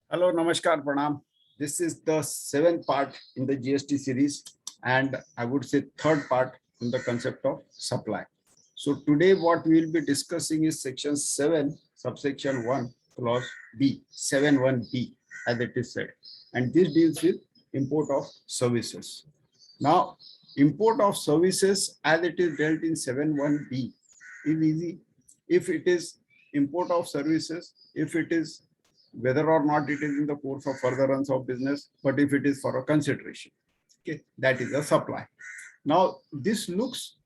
Hello, Namaskar, Pranam. This is the seventh part in the GST series, and I would say third part in the concept of supply. So today, what we will be discussing is section 7, subsection 1, clause B, 7(1)(b, as it is said. And this deals with import of services. Now, import of services as it is dealt in 7(1)(b is easy. If it is import of services, if it is whether or not it is in the course of furtherance of business, but if it is for a consideration, okay, that is a supply. Now, this looks,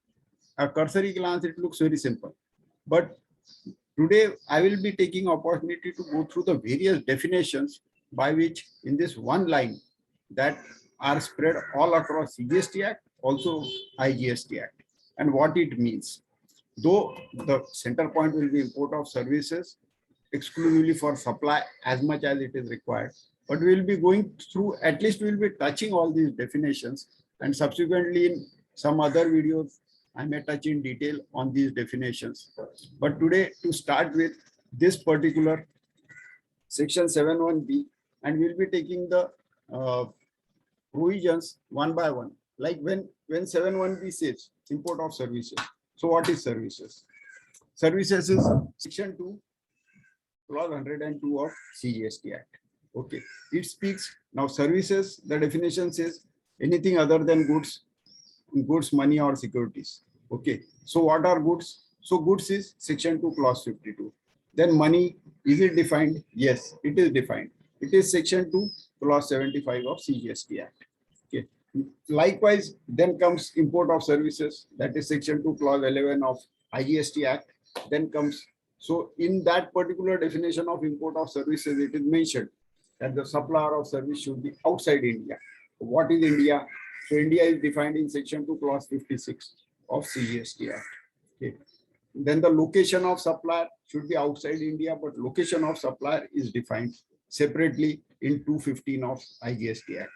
a cursory glance, it looks very simple. But today, I will be taking opportunity to go through the various definitions by which in this one line that are spread all across CGST Act, also IGST Act, and what it means. Though the center point will be import of services exclusively for supply as much as it is required, but we will be going through, at least we will be touching all these definitions, and subsequently in some other videos I may touch in detail on these definitions. But today, to start with this particular section 7(1)(b, and we'll be taking the provisions one by one. Like when 7(1)(b says import of services, so what is services? Services is section 2, clause 102 of CGST Act. Okay, it speaks now services. The definition says anything other than goods, money, or securities. Okay, so what are goods? So goods is section 2, clause 52. Then money, is it defined? Yes, it is defined. It is section 2, clause 75 of CGST Act. Okay. Likewise, then comes import of services, that is section 2, clause 11 of IGST Act. Then comes, so in that particular definition of import of services, it is mentioned that the supplier of service should be outside India. What is India? So India is defined in section 2, clause 56 of CGST Act. Okay. Then the location of supplier should be outside India, but location of supplier is defined separately in 215 of IGST Act.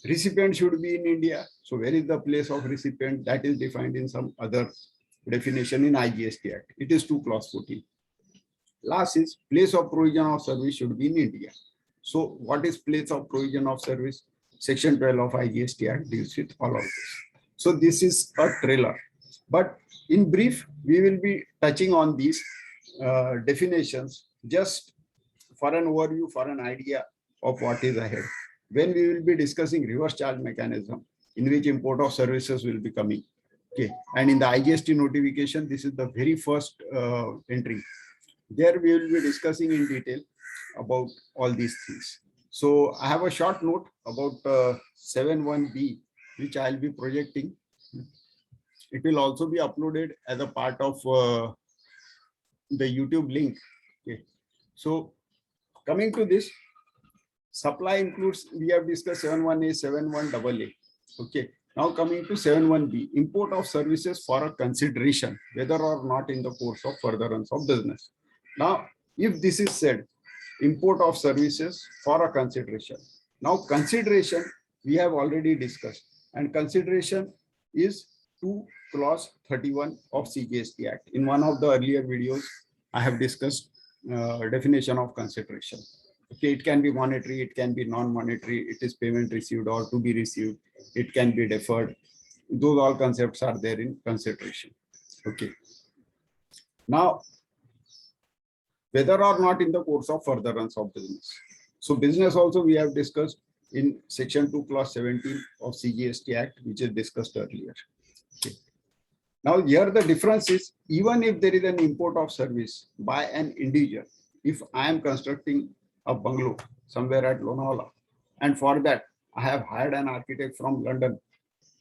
Recipient should be in India. So where is the place of recipient? That is defined in some other definition in IGST Act. It is 2, clause 14. Last is place of provision of service should be in India. So what is place of provision of service? Section 12 of IGST Act deals with all of this. So this is a trailer. But in brief, we will be touching on these definitions just for an overview, for an idea of what is ahead. When we will be discussing reverse charge mechanism, in which import of services will be coming. Okay, and in the IGST notification, this is the very first entry. There we will be discussing in detail about all these things. So I have a short note about 7(1)(b, which I'll be projecting. It will also be uploaded as a part of the YouTube link. Okay, so coming to this, supply includes, we have discussed 7(1)(a), 7(1)AA. Okay, now coming to 7(1)(b, import of services for a consideration, whether or not in the course of furtherance of business. Now, if this is said, import of services for a consideration. Now, consideration we have already discussed, and consideration is 2, clause 31 of CGST Act. In one of the earlier videos, I have discussed definition of consideration. Okay, it can be monetary, it can be non-monetary, it is payment received or to be received, it can be deferred. Those all concepts are there in consideration. Okay. Now, whether or not in the course of furtherance of business. So business also we have discussed in section 2, clause 17 of CGST Act, which is discussed earlier. Okay. Now here the difference is, even if there is an import of service by an individual, if I am constructing a bungalow somewhere at Lonavala, and for that I have hired an architect from London,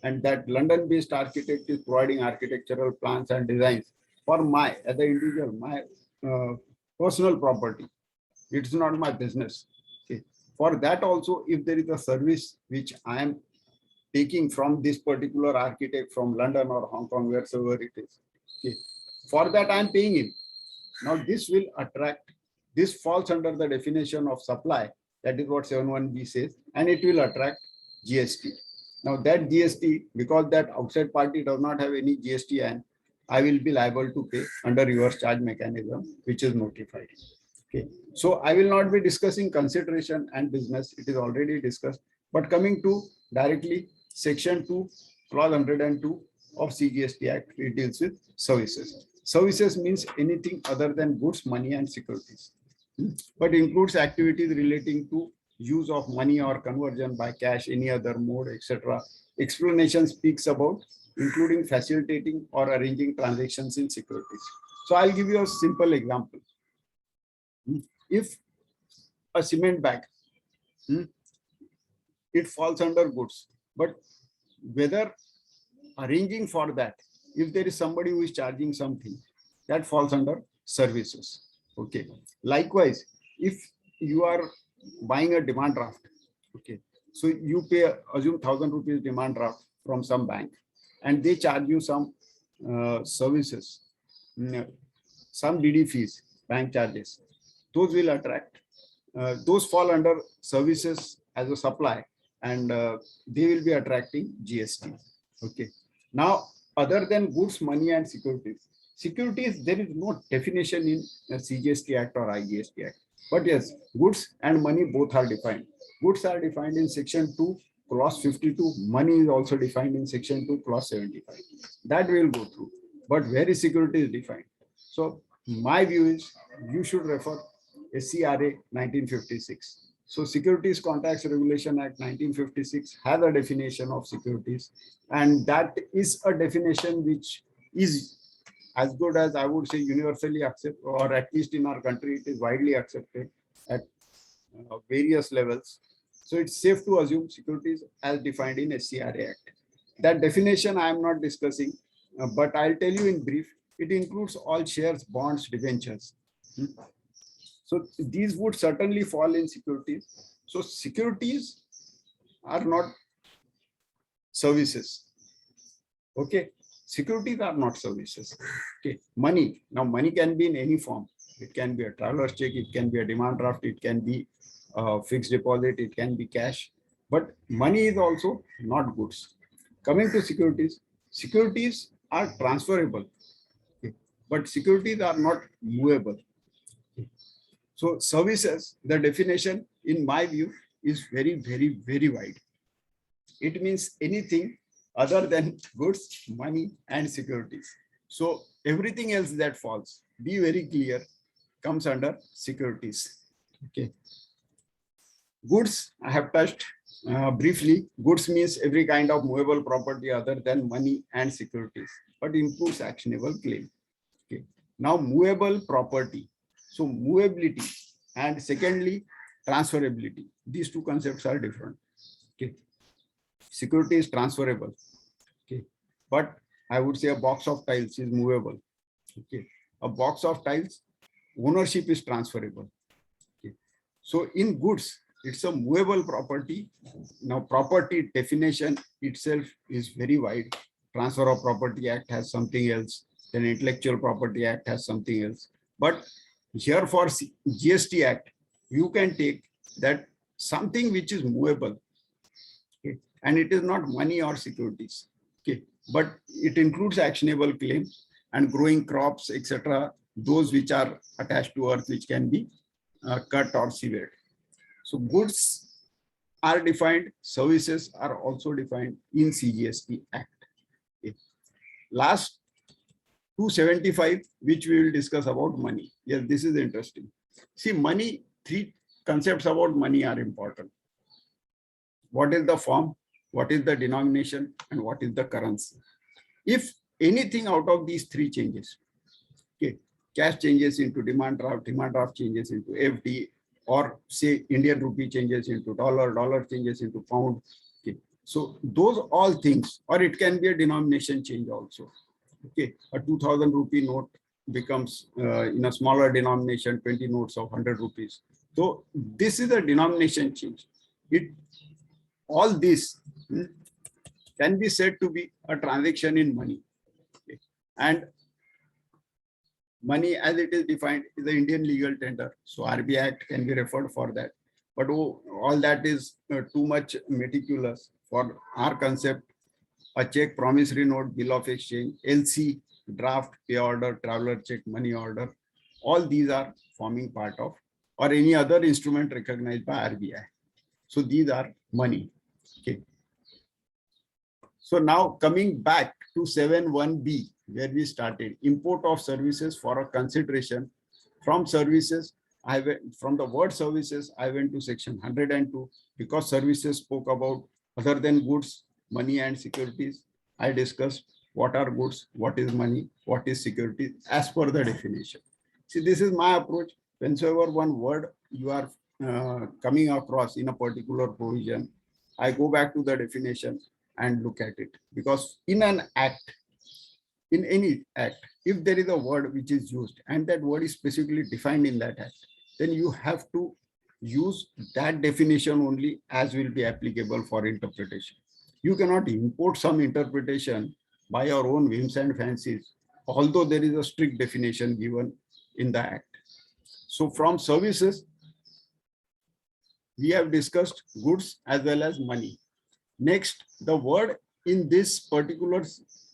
and that London-based architect is providing architectural plans and designs for my, as an individual, my personal property. It's not my business. Okay. For that also, if there is a service which I am taking from this particular architect from London or Hong Kong, wherever it is, okay, for that I am paying him. Now this will attract, this falls under the definition of supply. That is what 7(1)(b says, and it will attract GST. Now that GST, because that outside party does not have any GST, and I will be liable to pay under reverse charge mechanism, which is notified. Okay, so I will not be discussing consideration and business. It is already discussed. But coming to directly section 2, clause 102 of CGST Act, it deals with services. Services means anything other than goods, money, and securities, but includes activities relating to use of money or conversion by cash, any other mode, etc. Explanation speaks about including facilitating or arranging transactions in securities. So I'll give you a simple example. If a cement bag, it falls under goods, but whether arranging for that, if there is somebody who is charging something, that falls under services. Okay. Likewise, if you are buying a demand draft, okay, so you pay, assume 1,000 rupees demand draft from some bank, and they charge you some services, some DD fees, bank charges. Those will attract. Those fall under services as a supply, and they will be attracting GST. Okay. Now, other than goods, money, and securities, there is no definition in CGST Act or IGST Act. But yes, goods and money both are defined. Goods are defined in section 2, clause 52. Money is also defined in section 2, clause 75. That we will go through. But where is security is defined. So my view is you should refer SCRA 1956. So Securities Contracts Regulation Act 1956 has a definition of securities, and that is a definition which is as good as, I would say, universally accepted, or at least in our country, it is widely accepted at various levels. So it's safe to assume securities as defined in SCRA Act. That definition I am not discussing, but I'll tell you in brief, it includes all shares, bonds, debentures. So these would certainly fall in securities. So securities are not services. Okay. Securities are not services. Okay. Money. Now money can be in any form. It can be a traveler's check. It can be a demand draft. It can be a fixed deposit. It can be cash. But money is also not goods. Coming to securities, securities are transferable. Okay. But securities are not movable. Okay. So services, the definition in my view is very, very, very wide. It means anything other than goods, money, and securities. So everything else that falls, be very clear, comes under securities. Okay. Goods, I have touched briefly. Goods means every kind of movable property other than money and securities, but includes actionable claim. Okay. Now movable property. So movability, and secondly, transferability. These two concepts are different. Okay. Security is transferable. Okay. But I would say a box of tiles is movable. Okay. A box of tiles, ownership is transferable. Okay. So in goods, it's a movable property. Now property definition itself is very wide. Transfer of Property Act has something else. Then Intellectual Property Act has something else. But here for GST Act, you can take that something which is movable, okay, and it is not money or securities, okay, but it includes actionable claims and growing crops, etc. Those which are attached to earth, which can be cut or severed. So goods are defined, services are also defined in CGST Act. Okay. Last 275, which we will discuss about money. Yes, this is interesting. See, money, three concepts about money are important. What is the form? What is the denomination? And what is the currency? If anything out of these three changes, okay, cash changes into demand draft changes into FD, or say Indian rupee changes into dollar changes into pound. Okay. So those all things, or it can be a denomination change also. Okay, a 2,000 rupee note becomes in a smaller denomination, 20 notes of 100 rupees. So this is a denomination change. All this can be said to be a transaction in money. Okay. And money as it is defined is the Indian legal tender. So RBI Act can be referred for that. But all that is too much meticulous for our concept. A check, promissory note, bill of exchange, LC, draft, pay order, traveler check, money order. All these are forming part of, or any other instrument recognized by RBI. So these are money. Okay. So now coming back to 7.1b, where we started, import of services for a consideration. From services, I went from the word services, I went to section 102 because services spoke about other than goods, money and securities. I discussed what are goods, what is money, what is security as per the definition. See, this is my approach. Whenever one word you are coming across in a particular provision, I go back to the definition and look at it, because in an act, in any act, if there is a word which is used and that word is specifically defined in that act, then you have to use that definition only as will be applicable for interpretation. You cannot import some interpretation by your own whims and fancies, although there is a strict definition given in the act. So from services, we have discussed goods as well as money. Next, the word in this particular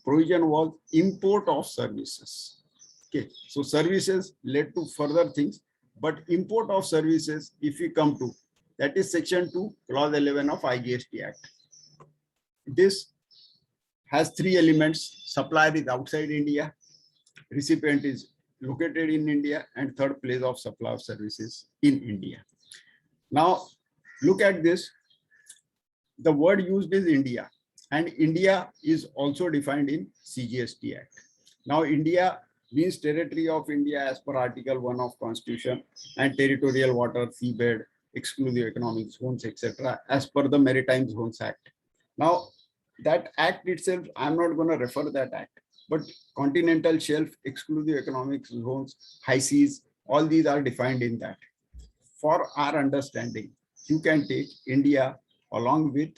provision was import of services. Okay, so services led to further things, but import of services, if we come to, that is section 2, clause 11 of IGST Act. This has three elements. Supplier is outside India, recipient is located in India, and third place of supply of services in India. Now, look at this. The word used is India, and India is also defined in CGST Act. Now, India means territory of India as per Article 1 of Constitution, and territorial water, seabed, exclusive economic zones, etc., as per the Maritime Zones Act. Now, that act itself, I'm not going to refer that act, but continental shelf, exclusive economic zones, high seas, all these are defined in that. For our understanding, you can take India along with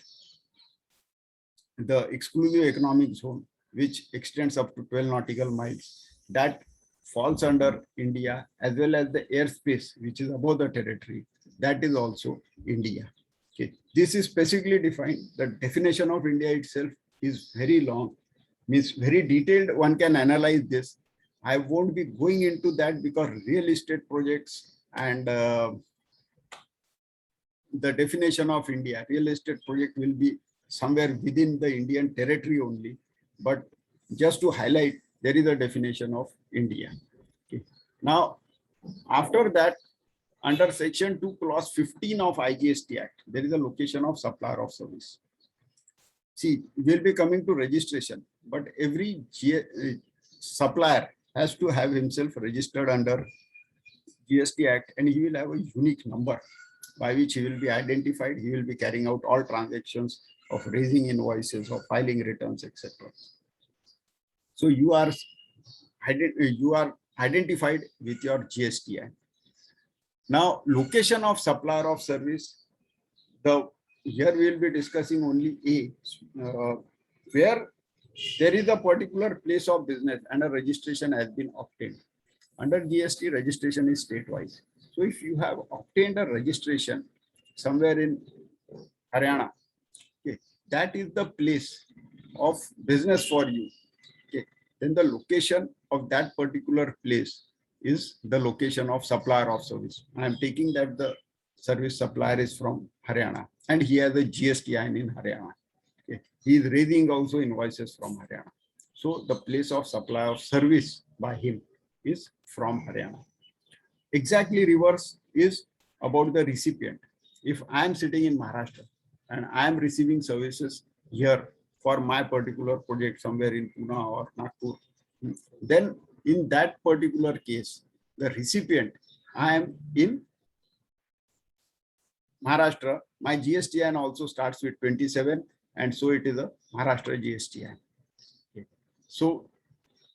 the exclusive economic zone, which extends up to 12 nautical miles. That falls under India, as well as the airspace, which is above the territory. That is also India. Okay. This is specifically defined. The definition of India itself is very long, means very detailed. One can analyze this. I won't be going into that because real estate projects and the definition of India, real estate project will be somewhere within the Indian territory only. But just to highlight, there is a definition of India. Okay. Now, after that, under section 2, clause 15 of IGST Act, there is a location of supplier of service. See, we'll be coming to registration, but every supplier has to have himself registered under GST Act, and he will have a unique number by which he will be identified. He will be carrying out all transactions of raising invoices, of filing returns, etc. So you are identified with your GST Act. Now, location of supplier of service. Here we will be discussing only where there is a particular place of business and a registration has been obtained. Under GST, registration is state-wise. So if you have obtained a registration somewhere in Haryana, okay, that is the place of business for you. Okay, then the location of that particular place is the location of supplier of service. I am taking that the service supplier is from Haryana and he has a GSTIN in Haryana. Okay, he is raising also invoices from Haryana. So the place of supply of service by him is from Haryana. Exactly reverse is about the recipient. If I am sitting in Maharashtra and I am receiving services here for my particular project somewhere in Pune or Nagpur, then in that particular case, the recipient, I am in Maharashtra, my GSTIN also starts with 27, and so it is a Maharashtra GSTIN. Okay. So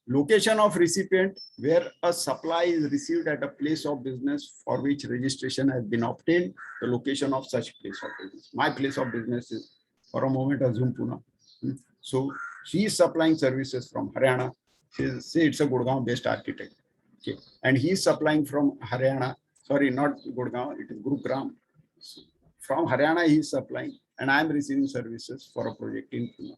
location of recipient, where a supply is received at a place of business for which registration has been obtained, the location of such place of business. My place of business is, for a moment, assume Pune. So he is supplying services from Haryana. Say it's a Gurgaon based architect. Okay. And he is supplying from Haryana, sorry, not Gurgaon, it is Gurugram. From Haryana, he is supplying, and I am receiving services for a project in Pune.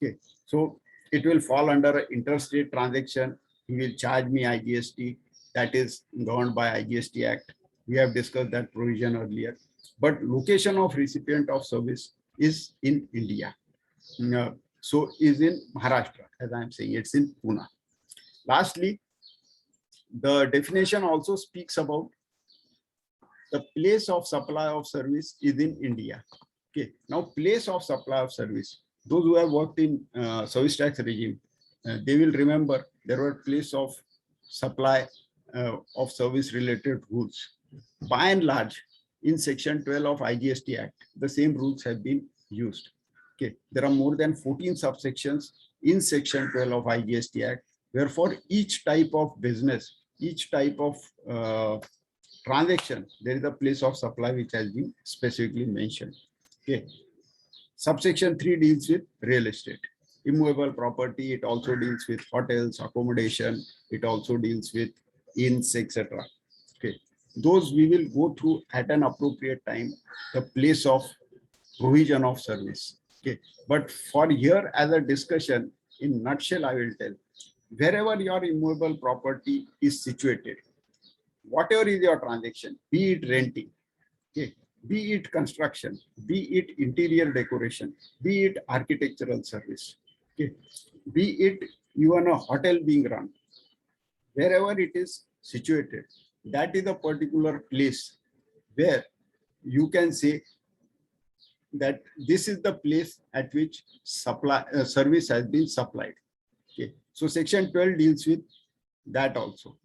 Okay. So it will fall under interstate transaction. He will charge me IGST. that is governed by IGST Act. We have discussed that provision earlier. But location of recipient of service is in India. So is in Maharashtra, as I am saying, it's in Pune. Lastly, the definition also speaks about the place of supply of service is in India. Okay, now place of supply of service. Those who have worked in service tax regime, they will remember there were place of supply of service related rules. By and large, in section 12 of IGST Act, the same rules have been used. Okay, there are more than 14 subsections in section 12 of IGST Act, where for each type of business, each type of transaction, there is a place of supply which has been specifically mentioned. Okay. Subsection 3 deals with real estate, immovable property. It also deals with hotels, accommodation. It also deals with inns, etc. Okay. Those we will go through at an appropriate time, the place of provision of service. Okay. But for here as a discussion, in nutshell, I will tell, wherever your immovable property is situated, whatever is your transaction, be it renting, okay, be it construction, be it interior decoration, be it architectural service, okay, be it even a hotel being run, wherever it is situated, that is a particular place where you can say that this is the place at which supply service has been supplied. Okay, so section 12 deals with that also.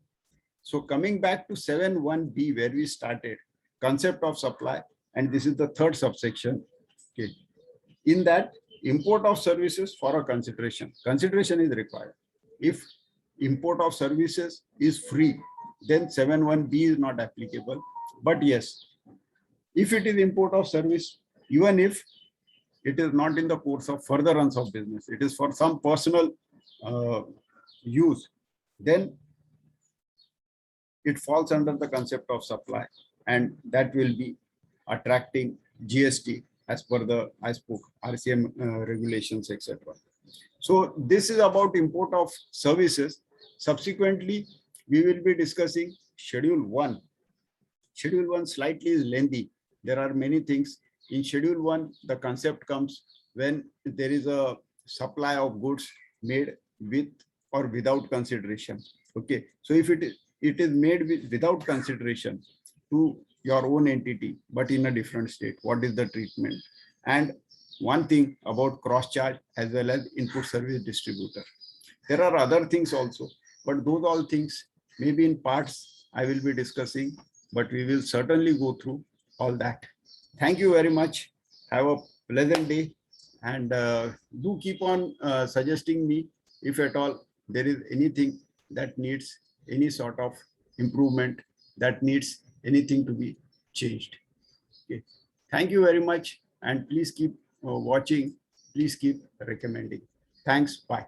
So coming back to 7.1b, where we started, concept of supply, and this is the third subsection. Okay, in that, import of services for a consideration. Consideration is required. If import of services is free, then 7.1b is not applicable. But yes, if it is import of service, even if it is not in the course of furtherance of business, it is for some personal use, then it falls under the concept of supply, and that will be attracting GST as per the, I spoke, RCM regulations, etc. So this is about import of services. Subsequently, we will be discussing Schedule 1. Schedule 1 slightly is lengthy. There are many things. In Schedule 1, the concept comes when there is a supply of goods made with or without consideration. Okay, so if it is made without consideration to your own entity, but in a different state, what is the treatment? And one thing about cross charge as well as input service distributor. There are other things also, but those all things maybe in parts I will be discussing, but we will certainly go through all that. Thank you very much. Have a pleasant day, and do keep on suggesting me if at all there is anything that needs any sort of improvement, that needs anything to be changed. Okay. Thank you very much, and please keep watching. Please keep recommending. Thanks. Bye.